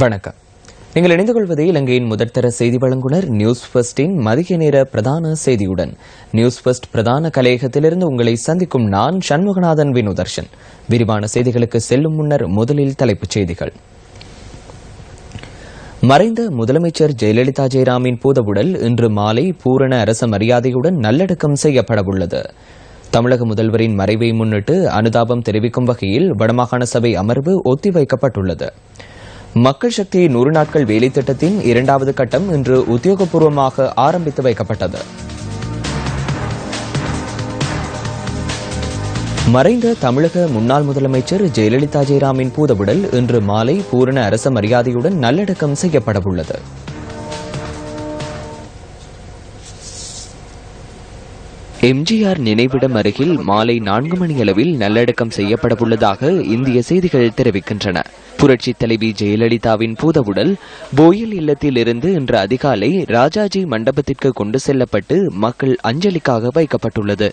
வணக்கம். நீங்கள் இணைந்து கொள்வது இலங்கையின் முதற்தர செய்தி வழங்குனர் நியூஸ் ஃபர்ஸ்டின் மதிய நேர பிரதான செய்தியுடன். நியூஸ் ஃபர்ஸ்ட் பிரதான கலையகத்திலிருந்து உங்களை சந்திக்கும் நான் சண்முகநாதன் வினோதர்ஷன். விரிவான செய்திகளுக்கு செல்லும் முன்னர் முதலில் தலைப்புச் செய்திகள். மறைந்த முதலமைச்சர் ஜெயலலிதா ஜெயராமின் பூதவுடல் இன்று மாலை பூரண அரச மரியாதையுடன் நல்லடக்கம் செய்யப்படவுள்ளது. தமிழக முதல்வரின் மறைவை முன்னிட்டு அனுதாபம் தெரிவிக்கும் வகையில் வடமாகாண சபை அமர்வு ஒத்திவைக்கப்பட்டுள்ளது. மக்கள் சக்தி 100 நாட்கள் வேலை திட்டத்தின் 2வது கட்டம் இன்று உத்தியோகபூர்வமாக ஆரம்பித்து வைக்கப்பட்டது. மறைந்த தமிழக முன்னாள் முதலமைச்சர் ஜெயலலிதா ஜெயராமின் பூதவுடல் இன்று மாலை பூரண அரச மரியாதையுடன் நல்லடக்கம் செய்யப்படவுள்ளது. எம்ஜிஆர் நினைவிடம் அருகில் மாலை 4 மணியளவில் நல்லடக்கம் செய்யப்படவுள்ளதாக இந்திய செய்திகள் தெரிவிக்கின்றன. புரட்சி தலைவி ஜெயலலிதாவின் பூதவுடல் போயில் இல்லத்தில் இருந்து இன்று அதிகாலை ராஜாஜி மண்டபத்திற்கு கொண்டு செல்லப்பட்டு மக்கள் அஞ்சலிக்காக வைக்கப்பட்டுள்ளது.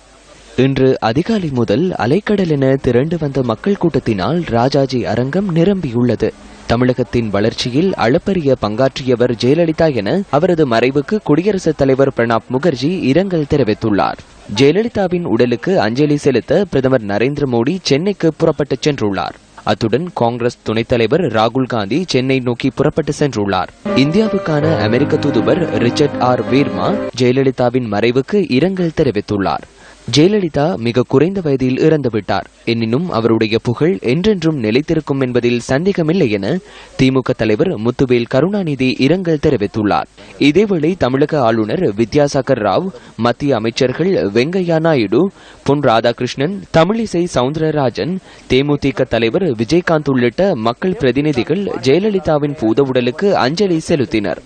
இன்று அதிகாலை முதல் அலைக்கடல் என திரண்டு வந்த மக்கள் கூட்டத்தினால் ராஜாஜி அரங்கம் நிரம்பியுள்ளது. தமிழகத்தின் வளர்ச்சியில் அளப்பரிய பங்காற்றியவர் ஜெயலலிதா என அவரது மறைவுக்கு குடியரசுத் தலைவர் பிரணாப் முகர்ஜி இரங்கல் தெரிவித்துள்ளார். ஜெயலலிதாவின் உடலுக்கு அஞ்சலி செலுத்த பிரதமர் நரேந்திர மோடி சென்னைக்கு புறப்பட்டு சென்றுள்ளார். அத்துடன் காங்கிரஸ் துணைத் தலைவர் ராகுல் காந்தி சென்னை நோக்கி புறப்பட்டு சென்றுள்ளார். இந்தியாவுக்கான அமெரிக்க தூதுவர் ரிச்சர்ட் ஆர் வீர்மா ஜெயலலிதாவின் மறைவுக்கு இரங்கல் தெரிவித்துள்ளார். ஜெயலலிதா மிக குறைந்த வயதில் இறந்துவிட்டார். எனினும் அவருடைய புகழ் என்றென்றும் நிலைத்திருக்கும் என்பதில் சந்தேகமில்லை என திமுக தலைவர் முத்துவேல் கருணாநிதி இரங்கல் தெரிவித்துள்ளார். இதேவேளை தமிழக ஆளுநர் வித்யாசாகர் ராவ், மத்திய அமைச்சர்கள் வெங்கையா நாயுடு, பொன் ராதாகிருஷ்ணன், தமிழிசை சவுந்தரராஜன், தேமுதிக தலைவர் விஜயகாந்த் உள்ளிட்ட மக்கள் பிரதிநிதிகள் ஜெயலலிதாவின் பூதவுடலுக்கு அஞ்சலி செலுத்தினர்.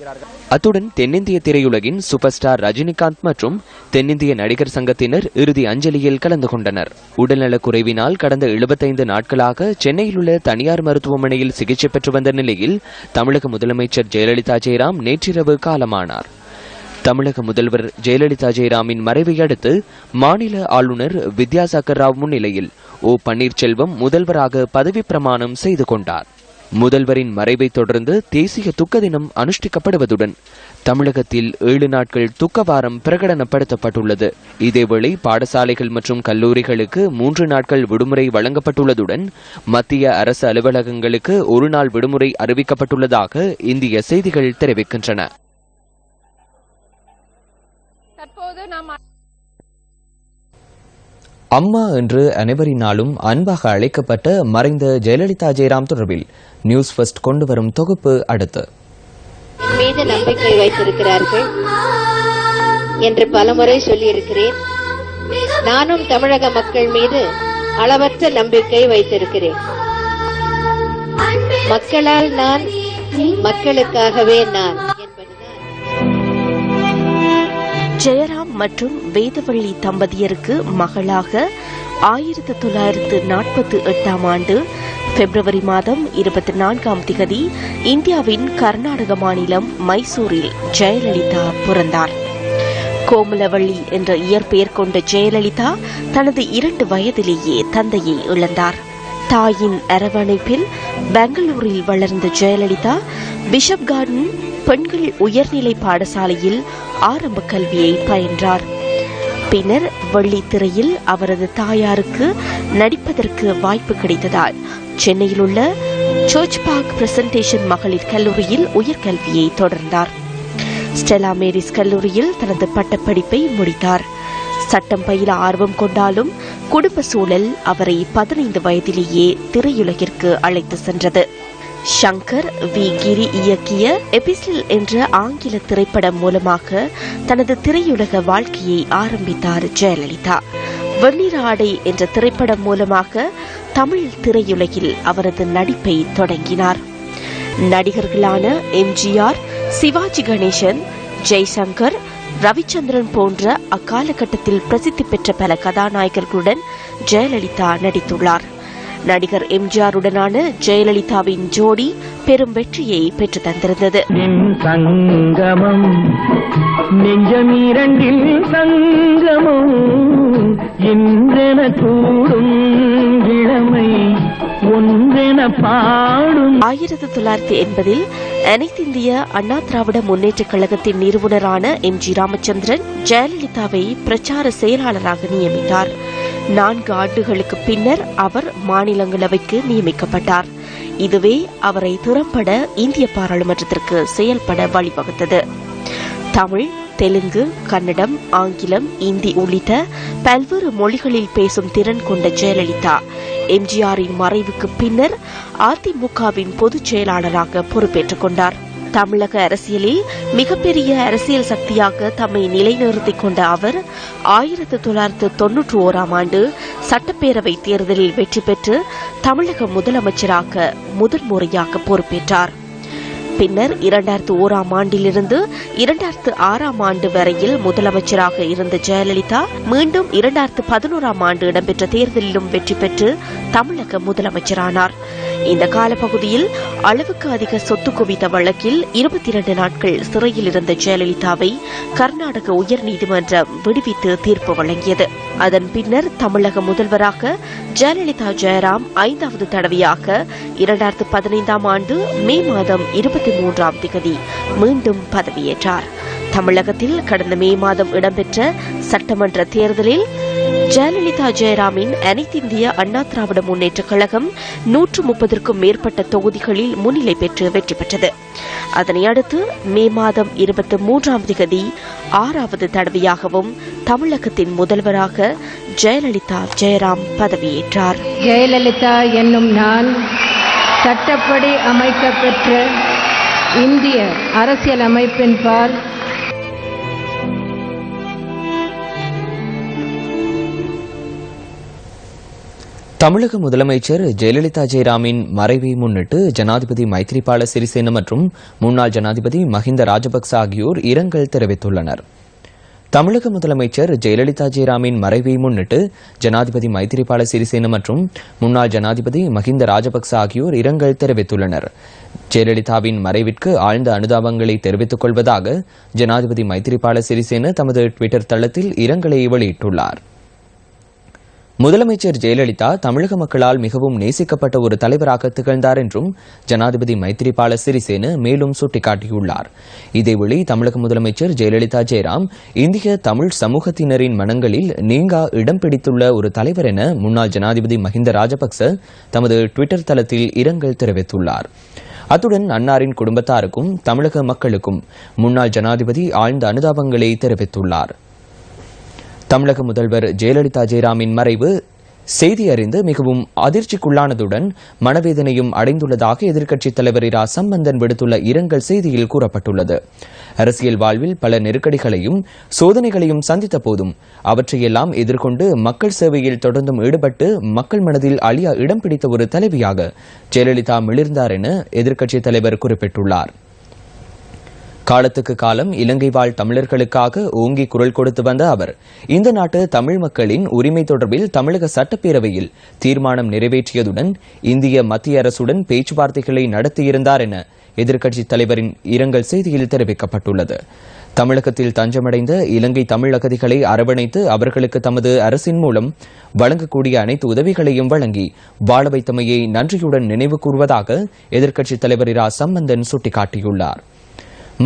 அத்துடன் தென்னிந்திய திரையுலகின் சூப்பர் ஸ்டார் ரஜினிகாந்த் மற்றும் தென்னிந்திய நடிகர் சங்கத்தினர் இறுதி அஞ்சலியில் கலந்து கொண்டனர். உடல்நலக் குறைவினால் கடந்த 75 நாட்களாக சென்னையில் உள்ள தனியார் மருத்துவமனையில் சிகிச்சை பெற்று வந்த நிலையில் தமிழக முதலமைச்சர் ஜெயலலிதா ஜெயராம் நேற்றிரவு காலமானார். தமிழக முதல்வர் ஜெயலலிதா ஜெயராமின் மறைவை அடுத்து மாநில ஆளுநர் வித்யாசாகர் ராவ் முன்னிலையில் ஓ பன்னீர்செல்வம் முதல்வராக பதவி பிரமாணம் செய்து கொண்டார். முதல்வரின் மறைவை தொடர்ந்து தேசிய துக்க தினம் அனுஷ்டிக்கப்படுவதுடன் தமிழகத்தில் 7 நாட்கள் துக்க வாரம் பிரகடனப்படுத்தப்பட்டுள்ளது. இதேவேளை பாடசாலைகள் மற்றும் கல்லூரிகளுக்கு 3 நாட்கள் விடுமுறை வழங்கப்பட்டுள்ளதுடன் மத்திய அரசு அலுவலகங்களுக்கு 1 நாள் விடுமுறை அறிவிக்கப்பட்டுள்ளதாக இந்திய செய்திகள் தெரிவிக்கின்றன. அம்மா என்று அனைவரினாலும் அன்பாக அழைக்கப்பட்ட மறைந்த ஜெயலலிதா ஜெயராம் தொடர்பில் நியூஸ் ஃபர்ஸ்ட் கொண்டு வரும் தொகுப்பு அடுத்து. மீது நம்பிக்கை வைத்திருக்கிறார்கள் என்று பலமுறை சொல்லியிருக்கிறேன். நானும் தமிழக மக்கள் மீது அளவற்ற நம்பிக்கை வைத்திருக்கிறேன். மக்களால் நான், மக்களுக்காகவே நான். ஜெயராம் மற்றும் வேதவள்ளி தம்பதியருக்கு மகளாக 1948ஆம் ஆண்டு பிப்ரவரி மாதம் 24ஆம் திகதி இந்தியாவின் கர்நாடக மாநிலம் மைசூரில் ஜெயலலிதா பிறந்தார். கோமலவள்ளி என்ற இயற்பெயர் கொண்ட ஜெயலலிதா தனது 2 வயதிலேயே தந்தையை இழந்தார். தாயின் அரவணைப்பில் பெங்களூரில் வளர்ந்த ஜெயலலிதா பிஷப் கார்டன் பெண்கள் உயர்நிலை பாடசாலையில் ஆரம்ப கல்வியை பயின்றார். பின்னர் வெள்ளித்திரையில் அவரது தாயாருக்கு நடிப்பதற்கு வாய்ப்பு கிடைத்ததால் சென்னையில் உள்ள சர்ச் பார்க் பிரசன்டேஷன் மகளிர் கல்லூரியில் உயர்கல்வியை தொடர்ந்தார். ஸ்டெலா மேரிஸ் கல்லூரியில் தனது பட்டப்படிப்பை முடித்தார். சட்டம் பயில ஆர்வம் கொண்டாலும் குடும்ப சூழல் அவரை 15 வயதிலேயே திரையுலகிற்கு அழைத்து சென்றது. ஷங்கர் வி கிரி இயக்கிய எபிசில் என்ற ஆங்கில திரைப்படம் மூலமாக தனது திரையுலக வாழ்க்கையை ஆரம்பித்தார் ஜெயலலிதா. வெண்ணிற ஆடை என்ற திரைப்படம் மூலமாக தமிழ் திரையுலகில் அவரது நடிப்பை தொடங்கினார். நடிகர்களான எம்ஜிஆர், சிவாஜி கணேசன், ஜெய்சங்கர், ரவிச்சந்திரன் போன்ற அக்காலகட்டத்தில் பிரசித்தி பெற்ற பல கதாநாயகர்களுடன் ஜெயலலிதா நடித்துள்ளார். நடிகர் எம்ஜிஆருடனான ஜெயலலிதாவின் ஜோடி பெரும் வெற்றியை பெற்று தந்திருந்தது. சங்கமம் நெஞ்சமீரண்டில் சங்கமம் என்றென கூடும் இளமை ஒன்றென பாடும். 1980 அனைத்திந்திய அண்ணா திராவிட முன்னேற்றக் கழகத்தின் நிறுவனரான எம்.ஜி. ராமச்சந்திரன் ஜெயலலிதாவை பிரச்சார செயலாளராக நியமித்தார். 4 ஆண்டுகளுக்கு பின்னர் அவர் மாநிலங்களவைக்கு நியமிக்கப்பட்டார். இதுவே அவரை திறம்பட இந்திய பாராளுமன்றத்திற்கு செயல்பட வழிவகுத்தது. தமிழ், தெலுங்கு, கன்னடம், ஆங்கிலம், இந்தி உள்ளிட்ட பல்வேறு மொழிகளில் பேசும் திறன் கொண்ட ஜெயலலிதா எம்ஜிஆரின் மறைவுக்கு பின்னர் அதிமுகவின் பொதுச் செயலாளராக பொறுப்பேற்றுக் கொண்டார். தமிழக அரசியலில் மிகப்பெரிய அரசியல் சக்தியாக தம்மை நிலைநிறுத்திக் கொண்ட அவர் 1991ஆம் ஆண்டு சட்டப்பேரவை தேர்தலில் வெற்றி பெற்று தமிழக முதலமைச்சராக முதன்முறையாக பொறுப்பேற்றார். பின்னர் 2001ஆம் ஆண்டிலிருந்து 2006ஆம் ஆண்டு வரையில் முதலமைச்சராக இருந்த ஜெயலலிதா மீண்டும் 2011ஆம் ஆண்டு இடம்பெற்ற தேர்தலிலும் வெற்றி பெற்று தமிழக முதலமைச்சரானார். இந்த காலப்பகுதியில் அளவுக்கு அதிக சொத்து குவித்த வழக்கில் 22 நாட்கள் சிறையில் இருந்த ஜெயலலிதாவை கர்நாடக உயர்நீதிமன்றம் விடுவித்து தீர்ப்பு வழங்கியது. அதன் பின்னர் தமிழக முதல்வராக ஜெயலலிதா ஜெயராம் 5வது தடவையாக 2015ஆம் ஆண்டு மே மாதம் 23ஆம் தேதி மீண்டும் பதவியேற்றார். தமிழகத்தில் கடந்த மே மாதம் இடம்பெற்ற சட்டமன்ற தேர்தலில் ஜெயலலிதா ஜெயராமின் அனைத்திந்திய அண்ணா திராவிட முன்னேற்றக் கழகம் 130க்கும் மேற்பட்ட தொகுதிகளில் முன்னிலை பெற்று வெற்றி பெற்றது. அதனையடுத்து மே மாதம் 23ஆம் தேதி 6வது தடவையாகவும் தமிழகத்தின் முதல்வராக ஜெயலலிதா ஜெயராம் பதவியேற்றார். ஜெயலலிதா என்னும் நான் சட்டப்படி அமைக்கப்பெற்ற இந்திய அரசியல் அமைப்பின்பால் தமிழக முதலமைச்சர் ஜெயலலிதா ஜெயராமின் மறைவை முன்னிட்டு ஜனாதிபதி மைத்ரிபால சிறிசேன மற்றும் முன்னாள் ஜனாதிபதி மஹிந்த ராஜபக்ச ஆகியோர் இரங்கல் தெரிவித்துள்ளனர். தமிழக முதலமைச்சர் ஜெயலலிதா ஜெயராமின் மறைவை முன்னிட்டு ஜனாதிபதி மைத்ரிபால சிறிசேன மற்றும் முன்னாள் ஜனாதிபதி மஹிந்த ராஜபக்ச ஆகியோர் இரங்கல் தெரிவித்துள்ளனர். ஜெயலலிதாவின் மறைவிற்கு ஆழ்ந்த அனுதாபங்களை தெரிவித்துக் கொள்வதாக ஜனாதிபதி மைத்ரிபால சிறிசேன தமது டுவிட்டர் தளத்தில் இரங்கலை வெளியிட்டுள்ளார். முதலமைச்சர் ஜெயலலிதா தமிழக மக்களால் மிகவும் நேசிக்கப்பட்ட ஒரு தலைவராக திகழ்ந்தார் என்றும் ஜனாதிபதி மைத்ரிபால சிறிசேன மேலும் சுட்டிக்காட்டியுள்ளார். இதேவேளை தமிழக முதலமைச்சர் ஜெயலலிதா ஜெயராம் இந்திய தமிழ் சமூகத்தினரின் மனங்களில் நீங்கா இடம் பிடித்துள்ள ஒரு தலைவர் என முன்னாள் ஜனாதிபதி மஹிந்த ராஜபக்ச தமது டுவிட்டர் தளத்தில் இரங்கல் தெரிவித்துள்ளார். அத்துடன் அன்னாரின் குடும்பத்தாருக்கும் தமிழக மக்களுக்கும் முன்னாள் ஜனாதிபதி ஆழ்ந்த அனுதாபங்களை தெரிவித்துள்ளார். தமிழக முதல்வர் ஜெயலலிதா ஜெயராமின் மறைவு செய்தி அறிந்து மிகவும் அதிர்ச்சிக்குள்ளானதுடன் மனவேதனையும் அடைந்துள்ளதாக எதிர்க்கட்சித் தலைவர் இரா சம்பந்தன் விடுத்துள்ள இரங்கல் செய்தியில் கூறப்பட்டுள்ளது. அரசியல் வாழ்வில் பல நெருக்கடிகளையும் சோதனைகளையும் சந்தித்த போதும் அவற்றையெல்லாம் எதிர்கொண்டு மக்கள் சேவையில் தொடர்ந்தும் ஈடுபட்டு மக்கள் மனதில் அழியா இடம் பிடித்த ஒரு தலைவியாக ஜெயலலிதா மிளிர்ந்தார் என எதிர்க்கட்சித் தலைவர் குறிப்பிட்டுள்ளார். காலத்துக்கு காலம் இலங்கை வாழ் தமிழர்களுக்காக ஓங்கி குரல் கொடுத்து வந்த அவர் இந்த நாட்டு தமிழ் மக்களின் உரிமை தொடர்பில் தமிழக சட்டப்பேரவையில் தீர்மானம் நிறைவேற்றியதுடன் இந்திய மத்திய அரசுடன் பேச்சுவார்த்தைகளை நடத்தியிருந்தார் என எதிர்க்கட்சித் தலைவரின் இரங்கல் செய்தியில் தெரிவிக்கப்பட்டுள்ளது. தமிழகத்தில் தஞ்சமடைந்த இலங்கை தமிழ் அகதிகளை அரவணைத்து அவர்களுக்கு தமது அரசின் மூலம் வழங்கக்கூடிய அனைத்து உதவிகளையும் வழங்கி வாழ வைத்தமையை நன்றியுடன் நினைவு கூறுவதாக எதிர்க்கட்சித் தலைவர் இரா சம்பந்தன் சுட்டிக்காட்டியுள்ளார்.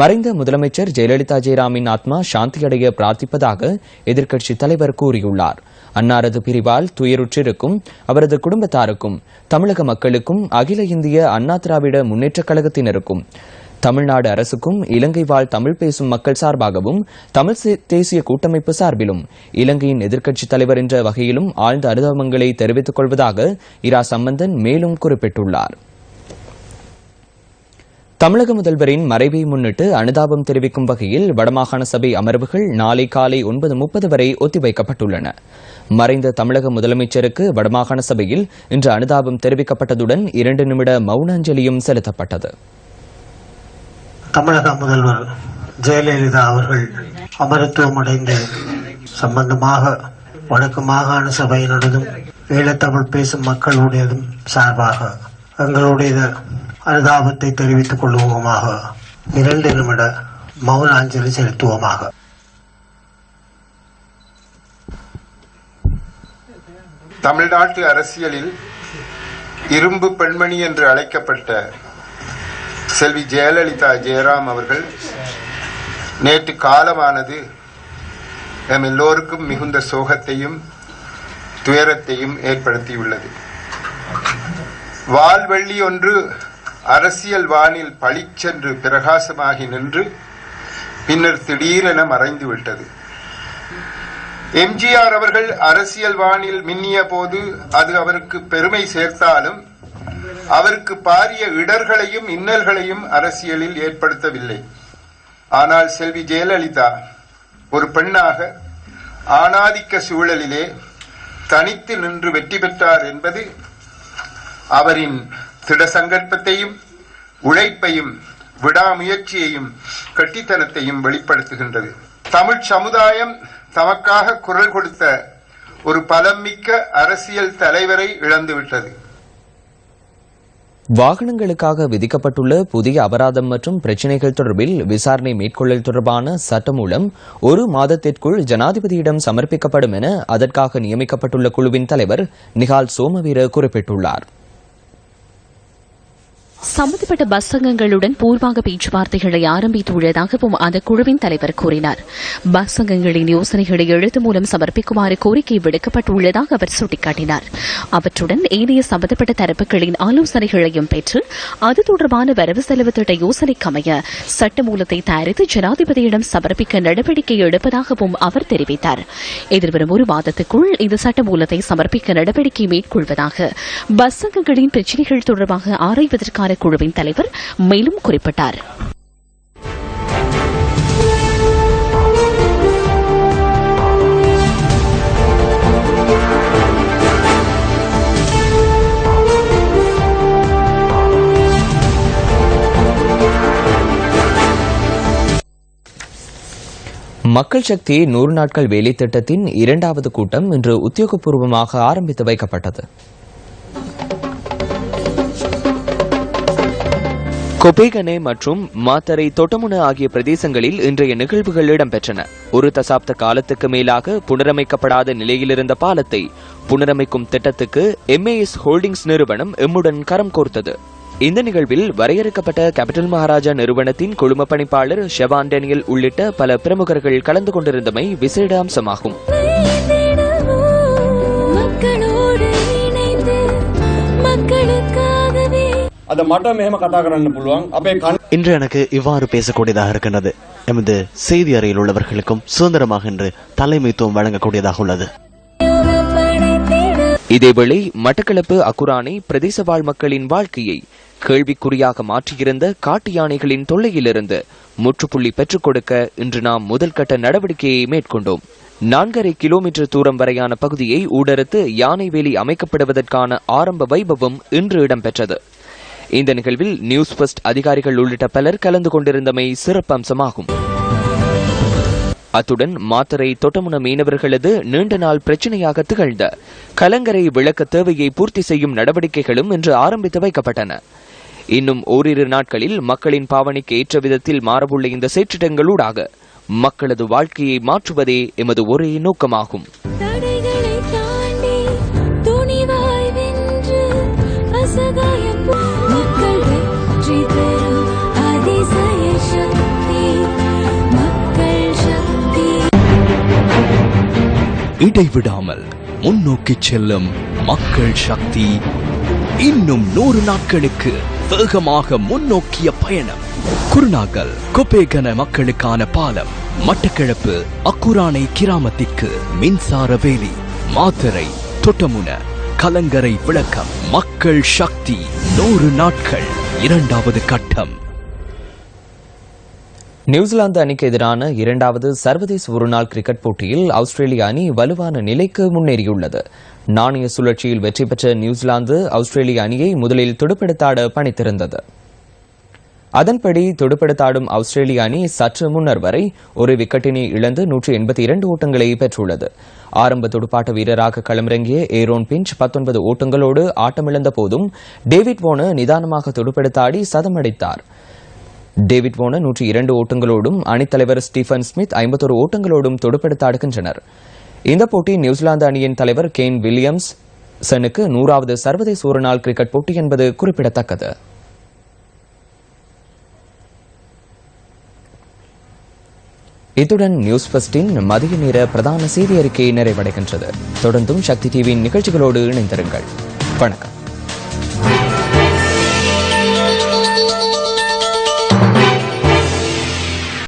மறைந்த முதலமைச்சர் ஜெயலலிதா ஜெயராமின் ஆத்மா சாந்தியடைய பிரார்த்திப்பதாக எதிர்க்கட்சித் தலைவர் கூறியுள்ளார். அன்னாரது பிரிவால் துயருற்றிருக்கும் அவரது குடும்பத்தாருக்கும் தமிழக மக்களுக்கும் அகில இந்திய அண்ணா திராவிட முன்னேற்றக் கழகத்தினருக்கும் தமிழ்நாடு அரசுக்கும் இலங்கை வாழ் தமிழ் பேசும் மக்கள் சார்பாகவும் தமிழ் தேசிய கூட்டமைப்பு சார்பிலும் இலங்கையின் எதிர்க்கட்சித் தலைவர் என்ற வகையிலும் ஆழ்ந்த அனுதாபங்களை தெரிவித்துக் கொள்வதாக இரா சம்பந்தன் மேலும் குறிப்பிட்டுள்ளார். தமிழக முதல்வரின் மறைவை முன்னிட்டு அனுதாபம் தெரிவிக்கும் வகையில் வடமாகாண சபை அமர்வுகள் நாளை காலை 9:30 வரை ஒத்திவைக்கப்பட்டுள்ளன. மறைந்த தமிழக முதலமைச்சருக்கு வடமாகாண சபையில் இன்று அனுதாபம் தெரிவிக்கப்பட்டதுடன் 2 நிமிட மௌன அஞ்சலியும் செலுத்தப்பட்டது. தமிழக முதல்வர் ஜெயலலிதா அவர்கள் அமரத்துவமடைந்து சம்பந்தமாக வடக்கு மாகாண சபையினரதும் ஈழத்தமிழ் பேசும் மக்களுடையதும் சார்பாக எங்களுடைய அனுதாபத்தை தெரிவித்துக் கொள்வோமாக 2 நிமிட மௌன அஞ்சலி செலுத்துவோமாக. தமிழ்நாட்டு அரசியலில் இரும்பு பெண்மணி என்று அழைக்கப்பட்ட செல்வி ஜெயலலிதா ஜெயராம் அவர்கள் நேற்று காலமானது நம் எல்லோருக்கும் மிகுந்த சோகத்தையும் துயரத்தையும் ஏற்படுத்தியுள்ளது. வால்வெள்ளி ஒன்று அரசியல் வானில் பளிச்சென்று பிரகாசமாகி நின்று பின்னர் திடீரென மறைந்து விட்டது. எம்ஜிஆர் அவர்கள் அரசியல் வானில் மின்னிய போது அது அவருக்கு பெருமை சேர்த்தாலும் அவருக்கு பாரிய இடர்களையும் இன்னல்களையும் அரசியலில் ஏற்படுத்தவில்லை. ஆனால் செல்வி ஜெயலலிதா ஒரு பெண்ணாக ஆணாதிக்க சூழலிலே தனித்து நின்று வெற்றி பெற்றார் என்பது அவரின் திடசங்கற்பத்தையும் உழைப்பையும் விடாமுயற்சியையும் கட்டித்தனத்தையும் வெளிப்படுத்துகின்றது. தமிழ் சமுதாயம் தமக்காக குரல் கொடுத்த ஒரு பலமிக்க அரசியல் தலைவரை இழந்துவிட்டது. வாகனங்களுக்காக விதிக்கப்பட்டுள்ள புதிய அபராதம் மற்றும் பிரச்சினைகள் தொடர்பில் விசாரணை மேற்கொள்ளல் தொடர்பான சட்டமூலம் 1 மாதத்திற்குள் ஜனாதிபதியிடம் சமர்ப்பிக்கப்படும் என அதற்காக நியமிக்கப்பட்டுள்ள குழுவின் தலைவர் நிகால் சோமவீர குறிப்பிட்டுள்ளார். சம்பந்தப்பட்ட பஸ் சங்கங்களுடன் பூர்வாங்க பேச்சுவார்த்தைகளை ஆரம்பித்துள்ளதாகவும் அந்த குழுவின் தலைவர் கூறினார். பஸ் சங்கங்களின் யோசனைகளை எழுத்து மூலம் சமர்ப்பிக்குமாறு கோரிக்கை விடுக்கப்பட்டுள்ளதாக அவர் சுட்டிக்காட்டினார். அவற்றுடன் ஏனைய சம்பந்தப்பட்ட தரப்புகளின் ஆலோசனைகளையும் பெற்று அது தொடர்பான வரவு செலவு திட்ட யோசனைக்கமைய சட்டமூலத்தை தயாரித்து ஜனாதிபதியிடம் சமர்ப்பிக்க நடவடிக்கை எடுப்பதாகவும் அவர் தெரிவித்தார். எதிர்வரும் 1 மாதத்துக்குள் இந்த சட்டமூலத்தை சமர்ப்பிக்க நடவடிக்கை மேற்கொள்வதாக பஸ் சங்கங்களின் பிரச்சினைகள் தொடர்பாக ஆராய்வதற்கான குழுவின் தலைவர் மேலும் குறிப்பிட்டார். மக்கள் சக்தி 100 நாட்கள் வேலை திட்டத்தின் 2வது கூட்டம் இன்று உத்தியோகபூர்வமாக ஆரம்பித்து வைக்கப்பட்டது. கொபேகனே மற்றும் மாத்தரை தொட்டமுன ஆகிய பிரதேசங்களில் இன்றைய நிகழ்வுகள் இடம்பெற்றன. 1 தசாப்த காலத்துக்கு மேலாக புனரமைக்கப்படாத நிலையிலிருந்த பாலத்தை புனரமைக்கும் திட்டத்துக்கு MAS ஹோல்டிங்ஸ் நிறுவனம் எம்முடன் கரம் கோர்த்தது. இந்த நிகழ்வில் வரையறுக்கப்பட்ட கேபிட்டல் மகாராஜா நிறுவனத்தின் குழும பணிப்பாளர் ஷெவான் டேனியல் உள்ளிட்ட பல பிரமுகர்கள் கலந்து கொண்டிருந்தமை விசேட அம்சமாகும். இன்று எனக்கு இவ்வாறு பேசக்கூடியதாக இருக்கின்றது. எமது செய்தி அறையில் உள்ளவர்களுக்கும் சுதந்திரமாக இன்று தலைமைத்துவம் வழங்கக்கூடியதாக உள்ளது. இதேவேளை மட்டக்களப்பு அக்குரானை பிரதேச வாழ் மக்களின் வாழ்க்கையை கேள்விக்குறியாக மாற்றியிருந்த காட்டு யானைகளின் தொல்லையிலிருந்து முற்றுப்புள்ளி பெற்றுக் கொடுக்க இன்று நாம் முதல் கட்ட நடவடிக்கையை மேற்கொண்டோம். 4.5 கிலோமீட்டர் தூரம் வரையான பகுதியை ஊடறுத்து யானை வேலி அமைக்கப்படுவதற்கான ஆரம்ப வைபவம் இன்று இடம்பெற்றது. இந்த நிகழ்வில் நியூஸ் ஃபர்ஸ்ட் அதிகாரிகள் உள்ளிட்ட பலர் கலந்து கொண்டிருந்தமை சிறப்பம்சமாகும். அத்துடன் மாத்தரை தொட்டமுன மீனவர்களது நீண்ட நாள் பிரச்சினையாக திகழ்ந்த கலங்கரை விளக்க தேவையை பூர்த்தி செய்யும் நடவடிக்கைகளும் இன்று ஆரம்பித்து வைக்கப்பட்டன. இன்னும் ஓரிரு நாட்களில் மக்களின் பாவனைக்கு ஏற்ற விதத்தில் மாறவுள்ள இந்த செயற்றிட்டங்களூடாக மக்களது வாழ்க்கையை மாற்றுவதே எமது ஒரே நோக்கமாகும். இடைவிடாமல் முன்னோக்கி செல்லும் மக்கள் சக்தி இன்னும் 100 நாட்களுக்கு வேகமாக முன்னோக்கிய பயணம். குருநாகல் கொபேகன மக்களுக்கான பாலம், மட்டக்களப்பு அக்குரானை கிராமத்திற்கு மின்சார வேலி, மாத்தரை தொட்டமுன கலங்கரை விளக்கம். மக்கள் சக்தி 100 நாட்கள் 2வது கட்டம். நியூசிலாந்து அணிக்கு எதிரான 2வது சர்வதேச ஒருநாள் கிரிக்கெட் போட்டியில் ஆஸ்திரேலிய அணி வலுவான நிலைக்கு முன்னேறியுள்ளது. நாணய சுழற்சியில் வெற்றி பெற்ற நியூசிலாந்து ஆஸ்திரேலிய அணியை முதலில் துடுப்படுத்தாட பணித்திருந்தது. அதன்படி துடுப்படுத்தாடும் ஆஸ்திரேலிய அணி சற்று முன்னர் வரை ஒரு விக்கெட்டினை இழந்து 182 ஓட்டங்களை பெற்றுள்ளது. ஆரம்ப துடுப்பாட்ட வீரராக களமிறங்கிய ஏரோன் பிஞ்ச் 19 ஓட்டங்களோடு ஆட்டமிழந்த போதும் டேவிட் வார்னர் நிதானமாக துடுப்படுத்தாடி சதமடித்தார். டேவிட் வார்னர் 102 ஓட்டங்களோடும் அணித்தலைவர் ஸ்டீஃபன் ஸ்மித் 51 ஓட்டங்களோடும் துடுப்படுத்தாடுகின்றனர். இந்த போட்டி நியூசிலாந்து அணியின் தலைவர் கேன் வில்லியம்ஸ் செனுக்கு 100வது சர்வதேச ஒருநாள் கிரிக்கெட் போட்டி என்பது குறிப்பிடத்தக்கது. இத்துடன் நியூஸ் ஃபர்ஸ்டின் மதிய நேர பிரதான செய்தி அறிக்கை நிறைவடைகின்றது. தொடர்ந்தும் சக்தி டிவியின் நிகழ்ச்சிகளோடு இணைந்திருங்கள். வணக்கம்.